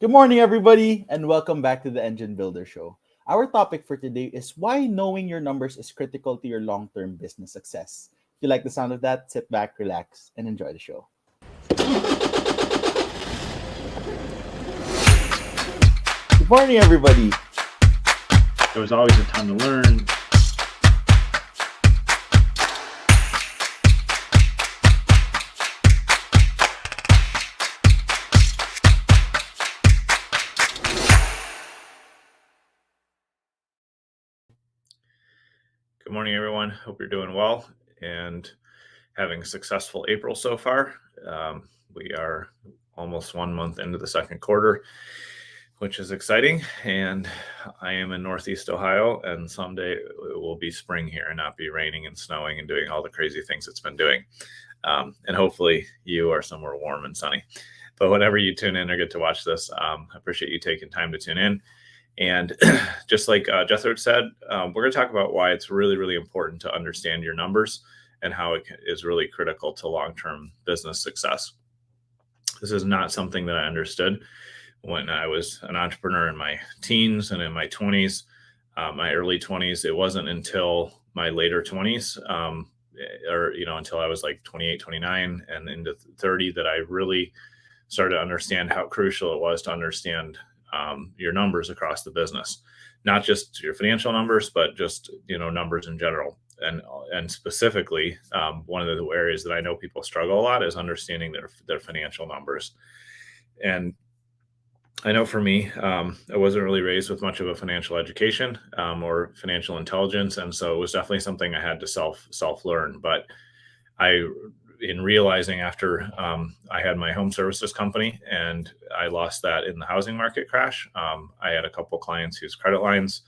Good morning, everybody, and welcome back to the Engine Builder Show. Our topic for today is why knowing your numbers is critical to your long term business success. If you like the sound of that, sit back, relax, and enjoy the show. Good morning, everybody. There was always a ton to learn. Good morning, everyone. Hope you're doing well and having a successful April so far. We are almost 1 month into the second quarter, which is exciting. And I am in Northeast Ohio, and someday it will be spring here and not be raining and snowing and doing all the crazy things it's been doing. And hopefully you are somewhere warm and sunny. But whenever you tune in or get to watch this, I appreciate you taking time to tune in. And just like Jethro said, we're going to talk about why it's really, really important to understand your numbers and how it is really critical to long-term business success. This is not something that I understood when I was an entrepreneur in my teens and in my 20s, my early 20s. It wasn't until my later 20s, until I was like 28, 29 and into 30 that I really started to understand how crucial it was to understand your numbers across the business, not just your financial numbers, but just, numbers in general. And specifically, one of the areas that I know people struggle a lot is understanding their financial numbers. And I know for me, I wasn't really raised with much of a financial education or financial intelligence. And so it was definitely something I had to self learn. But in realizing after I had my home services company and I lost that in the housing market crash, I had a couple clients whose credit lines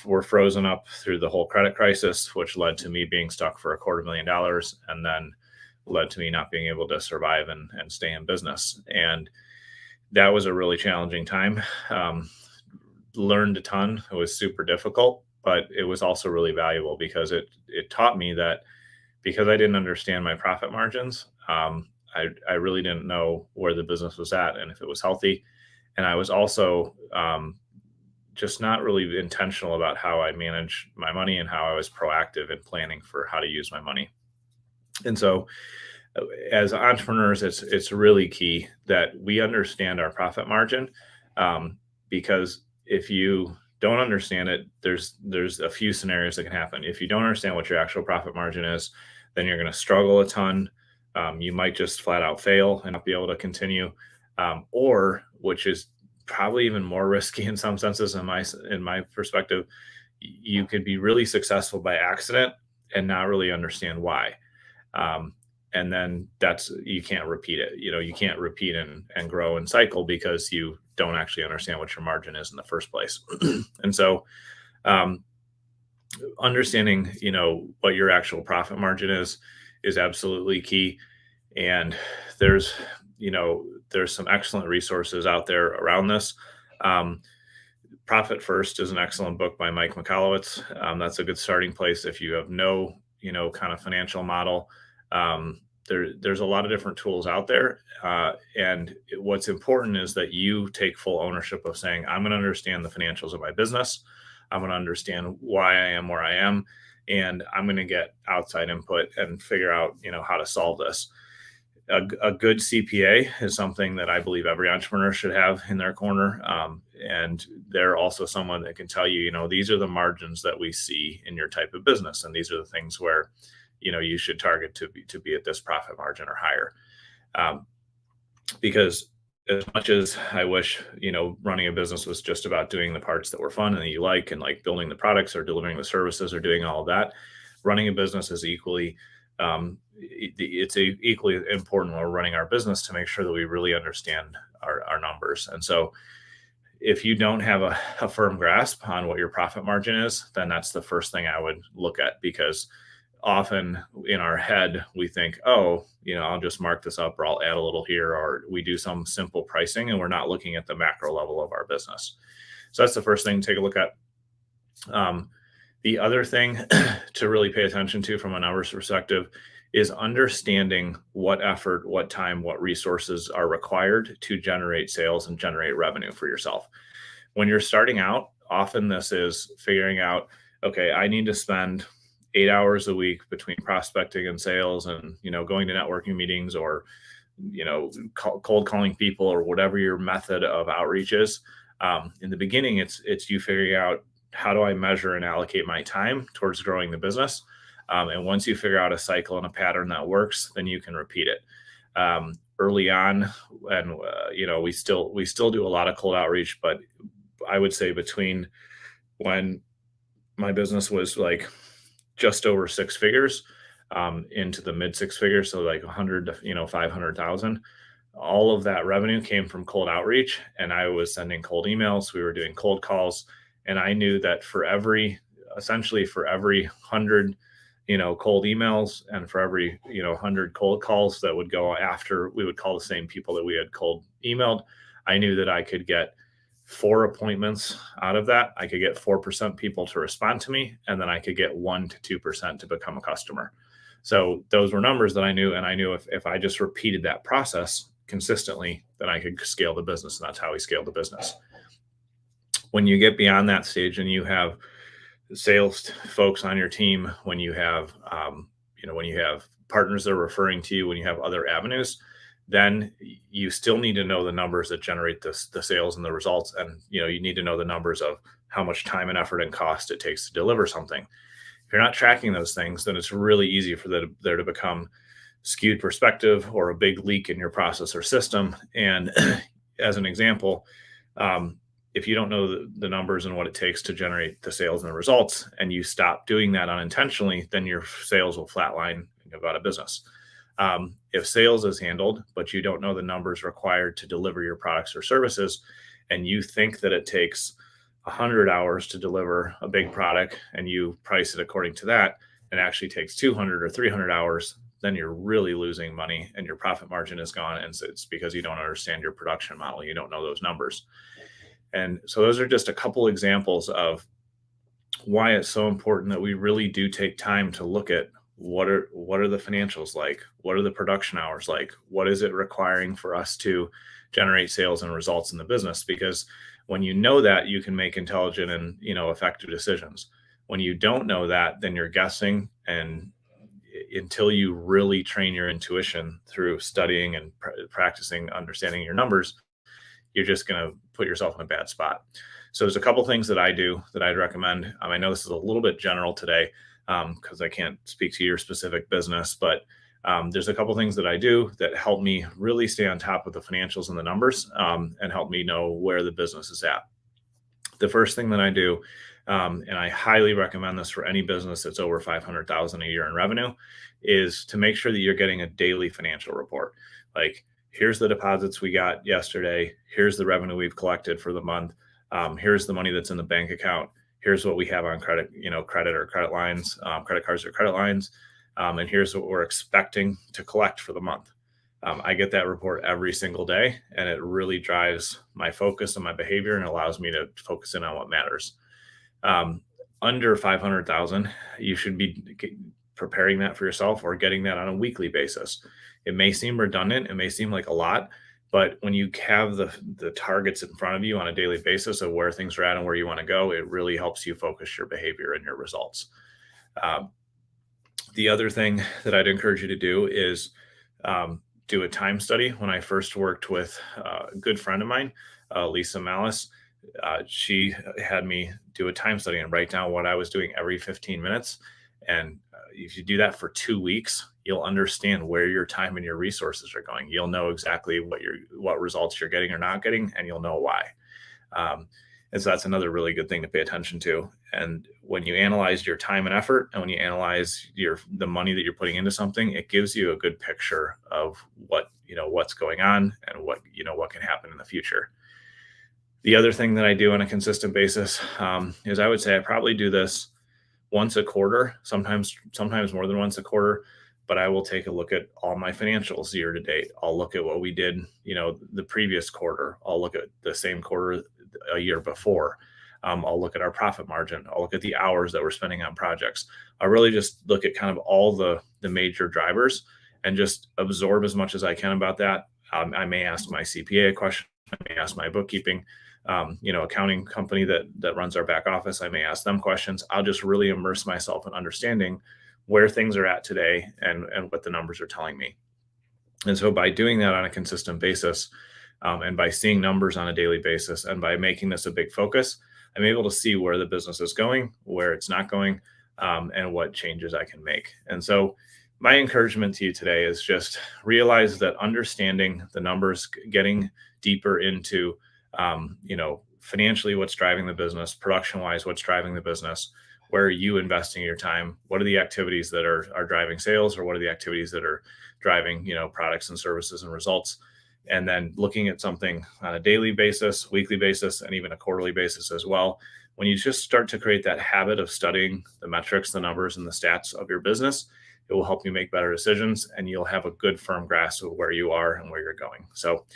were frozen up through the whole credit crisis, which led to me being stuck for $250,000 and then led to me not being able to survive and stay in business. And that was a really challenging time. Learned a ton. It was super difficult, but it was also really valuable because it taught me that because I didn't understand my profit margins, I really didn't know where the business was at and if it was healthy. And I was also just not really intentional about how I manage my money and how I was proactive in planning for how to use my money. And so as entrepreneurs, it's really key that we understand our profit margin, because if you don't understand it, there's a few scenarios that can happen. If you don't understand what your actual profit margin is, then you're going to struggle a ton. You might just flat out fail and not be able to continue, or which is probably even more risky in some senses, in my perspective, you could be really successful by accident and not really understand why. And then you can't repeat it. You can't repeat and grow and cycle because you don't actually understand what your margin is in the first place. And so understanding, what your actual profit margin is absolutely key. And there's some excellent resources out there around this. Profit First is an excellent book by Mike Michalowicz. That's a good starting place if you have no, kind of financial model. There's a lot of different tools out there. And what's important is that you take full ownership of saying, I'm going to understand the financials of my business. I'm going to understand why I am where I am. And I'm going to get outside input and figure out, how to solve this. A good CPA is something that I believe every entrepreneur should have in their corner. And they're also someone that can tell you, these are the margins that we see in your type of business. And these are the things where you should target to be at this profit margin or higher. Because as much as I wish, running a business was just about doing the parts that were fun and that you like, and like building the products or delivering the services or doing all of that, running a business is equally, equally important when we're running our business to make sure that we really understand our numbers. And so if you don't have a firm grasp on what your profit margin is, then that's the first thing I would look at, because often in our head, we think, I'll just mark this up, or I'll add a little here, or we do some simple pricing and we're not looking at the macro level of our business. So that's the first thing to take a look at. The other thing to really pay attention to from a numbers perspective is understanding what effort, what time, what resources are required to generate sales and generate revenue for yourself. When you're starting out, often this is figuring out, okay, I need to spend 8 hours a week between prospecting and sales and, going to networking meetings or, cold calling people or whatever your method of outreach is. In the beginning, it's you figuring out, how do I measure and allocate my time towards growing the business? And once you figure out a cycle and a pattern that works, then you can repeat it. Early on, and we still do a lot of cold outreach, but I would say between when my business was like just over six figures, into the mid six figures, so like 100 to 500,000. All of that revenue came from cold outreach, and I was sending cold emails. We were doing cold calls, and I knew that essentially for every 100 cold emails, and for every 100 cold calls that would go after we would call the same people that we had cold emailed, I knew that I could get 4 appointments out of that. I could get 4% people to respond to me, and then I could get 1 to 2% to become a customer. So those were numbers that I knew, and I knew if I just repeated that process consistently, then I could scale the business, and that's how we scaled the business. When you get beyond that stage and you have sales folks on your team, when you have partners that are referring to you, when you have other avenues, then you still need to know the numbers that generate the sales and the results. And, you need to know the numbers of how much time and effort and cost it takes to deliver something. If you're not tracking those things, then it's really easy for there to become skewed perspective or a big leak in your process or system. And as an example, if you don't know the numbers and what it takes to generate the sales and the results, and you stop doing that unintentionally, then your sales will flatline and go out of business. If sales is handled, but you don't know the numbers required to deliver your products or services, and you think that it takes 100 hours to deliver a big product, and you price it according to that, and it actually takes 200 or 300 hours, then you're really losing money and your profit margin is gone. And so it's because you don't understand your production model. You don't know those numbers. And so those are just a couple examples of why it's so important that we really do take time to look at what are the financials like? What are the production hours like? What is it requiring for us to generate sales and results in the business? Because when you know that, you can make intelligent and effective decisions. When you don't know that, then you're guessing, and until you really train your intuition through studying and practicing understanding your numbers, you're just going to put yourself in a bad spot. So there's a couple things that I do that I'd recommend. I know this is a little bit general today, because I can't speak to your specific business, but there's a couple things that I do that help me really stay on top of the financials and the numbers, and help me know where the business is at. The first thing that I do, and I highly recommend this for any business that's over 500,000 a year in revenue, is to make sure that you're getting a daily financial report. Like, here's the deposits we got yesterday. Here's the revenue we've collected for the month. Here's the money that's in the bank account. Here's what we have on credit, credit or credit lines, credit cards or credit lines. And here's what we're expecting to collect for the month. I get that report every single day, and it really drives my focus and my behavior and allows me to focus in on what matters. Under 500,000, you should be preparing that for yourself or getting that on a weekly basis. It may seem redundant. It may seem like a lot, but when you have the targets in front of you on a daily basis of where things are at and where you want to go, it really helps you focus your behavior and your results. The other thing that I'd encourage you to do is do a time study. When I first worked with a good friend of mine, Lisa Malice, she had me do a time study and write down what I was doing every 15 minutes. And if you do that for 2 weeks, you'll understand where your time and your resources are going. You'll know exactly what results you're getting or not getting, and you'll know why. And so that's another really good thing to pay attention to. And when you analyze your time and effort, and when you analyze the money that you're putting into something, it gives you a good picture of what's going on and what can happen in the future. The other thing that I do on a consistent basis, is I would say I probably do this once a quarter, sometimes more than once a quarter, but I will take a look at all my financials year to date. I'll look at what we did, the previous quarter. I'll look at the same quarter a year before. I'll look at our profit margin. I'll look at the hours that we're spending on projects. I really just look at kind of all the the major drivers and just absorb as much as I can about that. I may ask my CPA a question. I may ask my bookkeeping, accounting company that runs our back office. I may ask them questions. I'll just really immerse myself in understanding where things are at today and what the numbers are telling me. And so by doing that on a consistent basis, and by seeing numbers on a daily basis, and by making this a big focus, I'm able to see where the business is going, where it's not going, and what changes I can make. And so my encouragement to you today is just realize that understanding the numbers, getting deeper into, financially what's driving the business, production wise, what's driving the business, where are you investing your time? What are the activities that are driving sales, or what are the activities that are driving, products and services and results? And then looking at something on a daily basis, weekly basis, and even a quarterly basis as well. When you just start to create that habit of studying the metrics, the numbers, and the stats of your business, it will help you make better decisions, and you'll have a good firm grasp of where you are and where you're going. So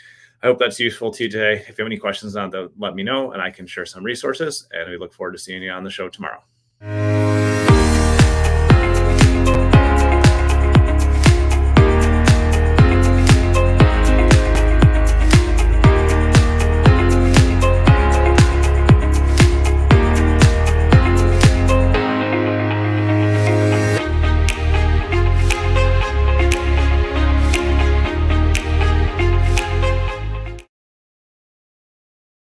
I hope that's useful to you today. If you have any questions on that, let me know, and I can share some resources. And we look forward to seeing you on the show tomorrow.